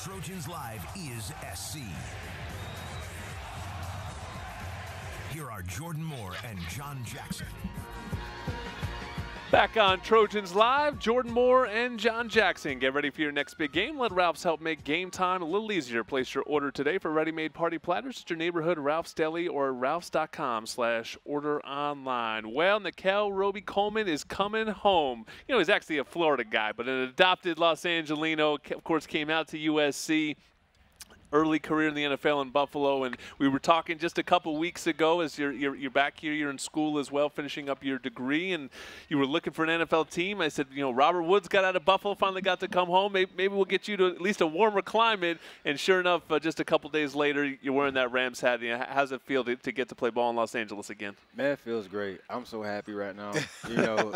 Trojans Live is SC. Here are Jordan Moore and John Jackson. Back on Trojans Live, Jordan Moore and John Jackson. Get ready for your next big game. Let Ralph's help make game time a little easier. Place your order today for ready-made party platters at your neighborhood Ralph's Deli or ralphs.com/order online. Well, Nickell Robey-Coleman is coming home. You know, he's actually a Florida guy, but an adopted Los Angelino. Of course, came out to USC. Early career in the NFL in Buffalo, and we were talking just a couple weeks ago as you're back here, you're in school as well, finishing up your degree, and you were looking for an NFL team. I said, you know, Robert Woods got out of Buffalo, finally got to come home. Maybe we'll get you to at least a warmer climate, and sure enough, just a couple days later, you're wearing that Rams hat. You know, how's it feel to get to play ball in Los Angeles again? Man, it feels great. I'm so happy right now. You know,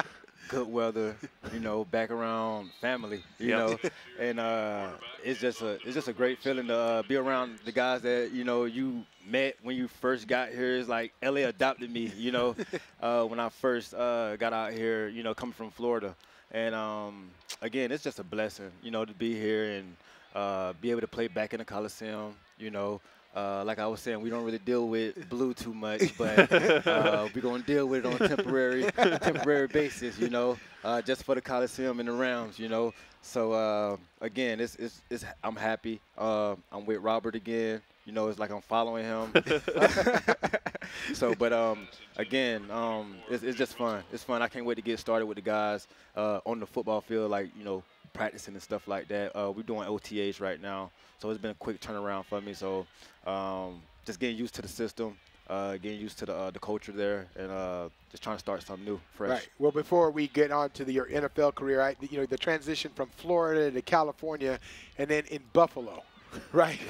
good weather, you know, back around family, you know, and it's just a great feeling to be around the guys that, you know, you met when you first got here. It's like LA adopted me, you know, when I first got out here, you know, coming from Florida. And again, it's just a blessing, you know, to be here and be able to play back in the Coliseum, you know. Like I was saying, we don't really deal with blue too much, but we're going to deal with it on a temporary basis, you know, just for the Coliseum and the Rams, you know. So, again, I'm happy. I'm with Robert again. You know, it's like I'm following him. So, but, again, it's just fun. It's fun. I can't wait to get started with the guys on the football field, like, you know, practicing and stuff like that. We're doing OTAs right now, so it's been a quick turnaround for me. So just getting used to the system, getting used to the culture there, and just trying to start something new, fresh. Right. Well, before we get on to your NFL career, you know, the transition from Florida to California and then in Buffalo. Right.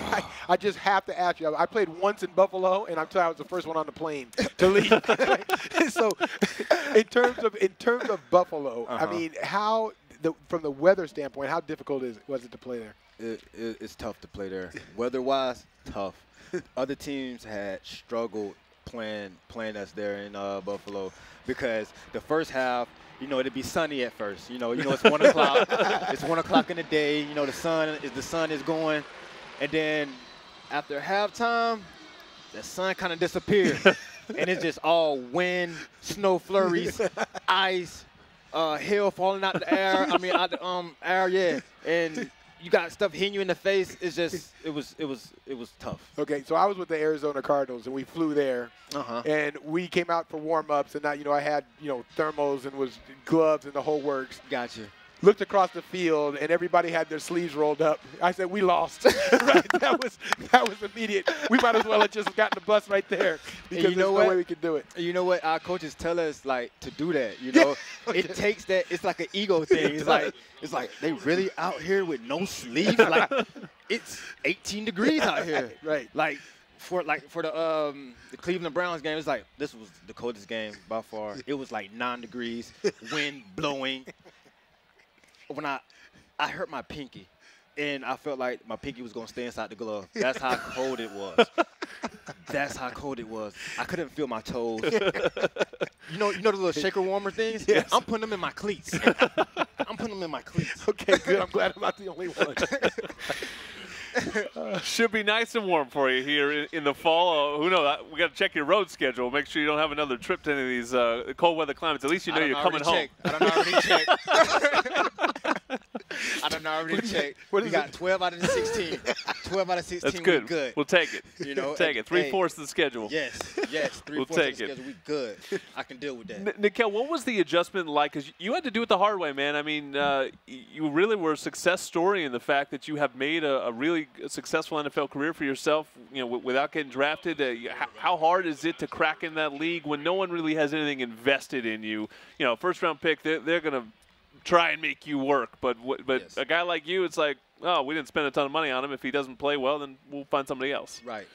I just have to ask you. I played once in Buffalo, and I'm telling you, I was the first one on the plane to leave. So, in terms of Buffalo, I mean, from the weather standpoint, how difficult was it to play there? It's tough to play there. Weather-wise, tough. Other teams had struggled playing us there in Buffalo because the first half, you know, it'd be sunny at first. You know, it's 1 o'clock. It's 1 o'clock in the day. You know, the sun is going. And then after halftime, the sun kind of disappeared. And it's just all wind, snow flurries, ice, hail falling out the air. I mean, out the air, yeah. And you got stuff hitting you in the face. It's just, it was tough. Okay, so I was with the Arizona Cardinals, and we flew there. And we came out for warm-ups, and I had, you know, thermals and was gloves and the whole works. Gotcha. Looked across the field, and everybody had their sleeves rolled up. I said, we lost. Right? That was immediate. We might as well have just gotten the bus right there because there's no way we could do it. You know what? Our coaches tell us, like, to do that. You know, it takes that. It's like an ego thing. It's like they really out here with no sleeves. Like, it's 18 degrees out here. Right. Like for the Cleveland Browns game, it's like this was the coldest game by far. It was like 9 degrees, wind blowing. When I hurt my pinky, and I felt like my pinky was going to stay inside the glove. That's how cold it was. That's how cold it was. I couldn't feel my toes. You know the little shaker warmer things? Yes. I'm putting them in my cleats. I'm putting them in my cleats. Okay, good. I'm glad I'm not the only one. Should be nice and warm for you here in the fall. Who knows? We got to check your road schedule. Make sure you don't have another trip to any of these cold weather climates. At least you know you're coming home. I don't already check. I don't already check. We got 12 out of the 16. 12 out of 16. That's good. We're good. We'll take it. You know, we'll take it. 3/4 of the schedule. Yes. 3/4 we'll of the schedule. We good. I can deal with that. Nickell, what was the adjustment like? Because you had to do it the hard way, man. I mean, you really were a success story in the fact that you have made a really successful NFL career for yourself, you know, without getting drafted. How hard is it to crack in that league when no one really has anything invested in you? You know, first-round pick, they're going to try and make you work. But Yes. a guy like you, it's like, oh, we didn't spend a ton of money on him. If he doesn't play well, then we'll find somebody else. Right.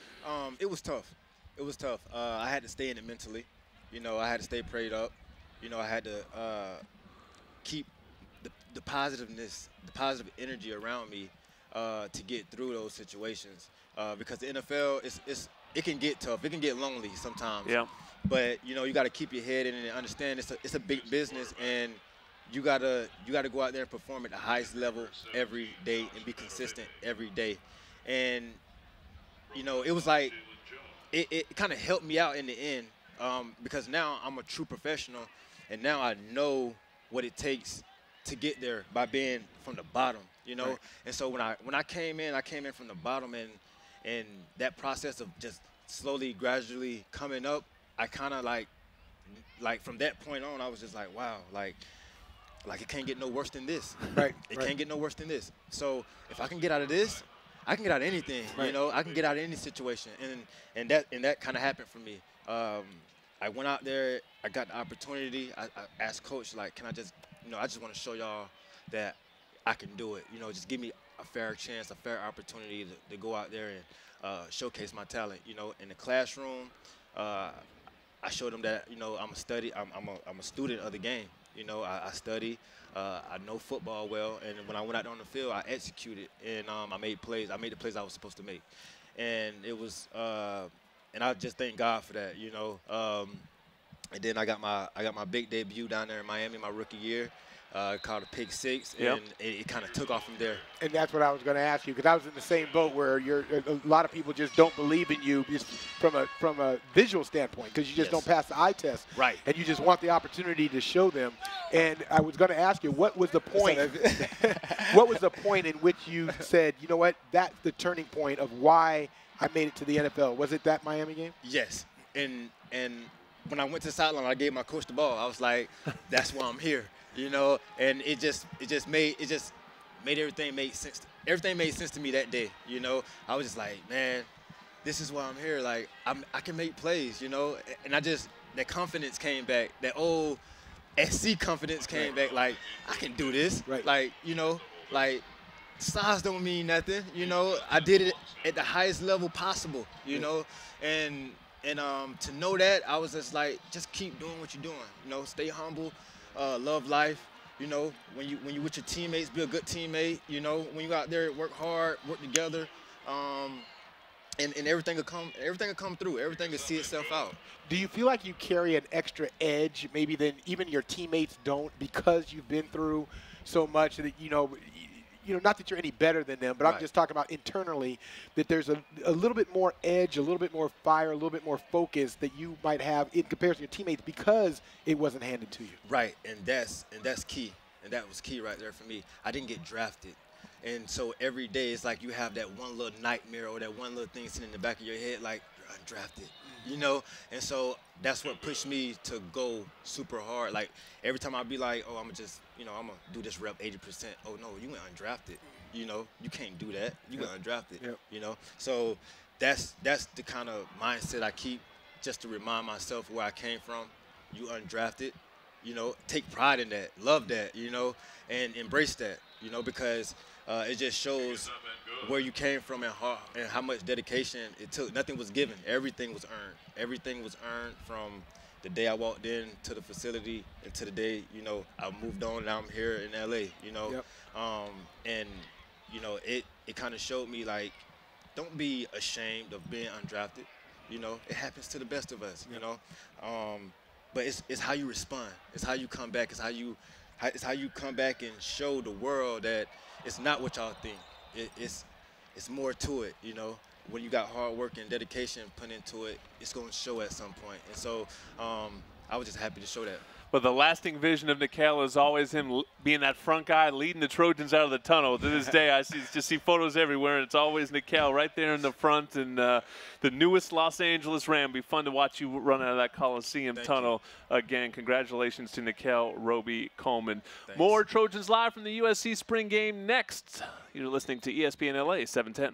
It was tough. It was tough. I had to stay in it mentally. You know, I had to stay prayed up. You know, I had to keep the positiveness, the positive energy around me to get through those situations. Because the NFL, it can get tough. It can get lonely sometimes. Yeah. But, you know, you got to keep your head in it and understand it's a big business, and you gotta go out there and perform at the highest level every day and be consistent every day. And you know, it was like it kind of helped me out in the end, because now I'm a true professional, and now I know what it takes to get there by being from the bottom, you know. Right. And so when I came in from the bottom, and that process of just slowly, gradually coming up, I kind of like from that point on, I was just like, wow, like it can't get no worse than this. Right. It can't get no worse than this. So if I can get out of this, I can get out of anything. Right. You know, I can get out of any situation, and that kind of happened for me. I went out there, I got the opportunity. I asked Coach, like, can I just, you know, I just want to show y'all that I can do it. You know, just give me a fair chance, a fair opportunity to go out there and showcase my talent. You know, in the classroom, I showed them that, you know, I'm a student of the game. You know, I study, I know football well, and when I went out on the field, I executed, and I made plays. I made the plays I was supposed to make, and it was, and I just thank God for that. You know, and then I got my big debut down there in Miami, my rookie year. Called a pick six, and it kind of took off from there. And that's what I was going to ask you, because I was in the same boat where a lot of people just don't believe in you just from a visual standpoint, because you just don't pass the eye test. Right. And you just want the opportunity to show them. And I was going to ask you, what was the point? What was the point in which you said, you know what, that's the turning point of why I made it to the NFL? Was it that Miami game? Yes. And when I went to the sideline, I gave my coach the ball. I was like, that's why I'm here. You know, and it just made everything make sense. Everything made sense to me that day. You know, I was just like, man, this is why I'm here. Like, I can make plays. You know, and that confidence came back. That old SC confidence came back. Like, I can do this. Right. Like, you know, like size don't mean nothing. You know, I did it at the highest level possible. You know, and to know that, I was just like, just keep doing what you're doing. You know, stay humble. Love life, you know, when you with your teammates, be a good teammate, you know, when you out there, work hard, work together, and everything will come through. Everything will see itself out. Do you feel like you carry an extra edge maybe than even your teammates don't, because you've been through so much that, you know, not that you're any better than them, but I'm just talking about internally, that there's a little bit more edge, a little bit more fire, a little bit more focus that you might have in comparison to your teammates because it wasn't handed to you. Right, and that's key, and that was key right there for me. I didn't get drafted, and so every day it's like you have that one little nightmare or that one little thing sitting in the back of your head, like, you're undrafted. You know, and so that's what pushed me to go super hard. Like, every time I'd be like, oh, I'm gonna just, you know, I'm gonna do this rep 80%. Oh no, you went undrafted. You know, you can't do that. You went undrafted. You know, so that's the kind of mindset I keep, just to remind myself where I came from. You undrafted. You know, take pride in that, love that. You know, and embrace that. You know, because it just shows where you came from and how much dedication it took. Nothing was given. Everything was earned. Everything was earned from the day I walked in to the facility and to the day, you know, I moved on. Now I'm here in LA, you know. And, you know, it kind of showed me, like, don't be ashamed of being undrafted. You know, it happens to the best of us, you know. But it's how you respond. It's how you come back. It's how you come back and show the world that it's not what y'all think. It's more to it, you know. When you got hard work and dedication put into it, it's going to show at some point. And so I was just happy to show that. But the lasting vision of Nickell is always him being that front guy leading the Trojans out of the tunnel. To this day, I just see photos everywhere, and it's always Nickell right there in the front. And the newest Los Angeles Ram. Be fun to watch you run out of that Coliseum tunnel again. Congratulations to Nickell Robey-Coleman. More Trojans Live from the USC Spring Game next. You're listening to ESPN LA 710.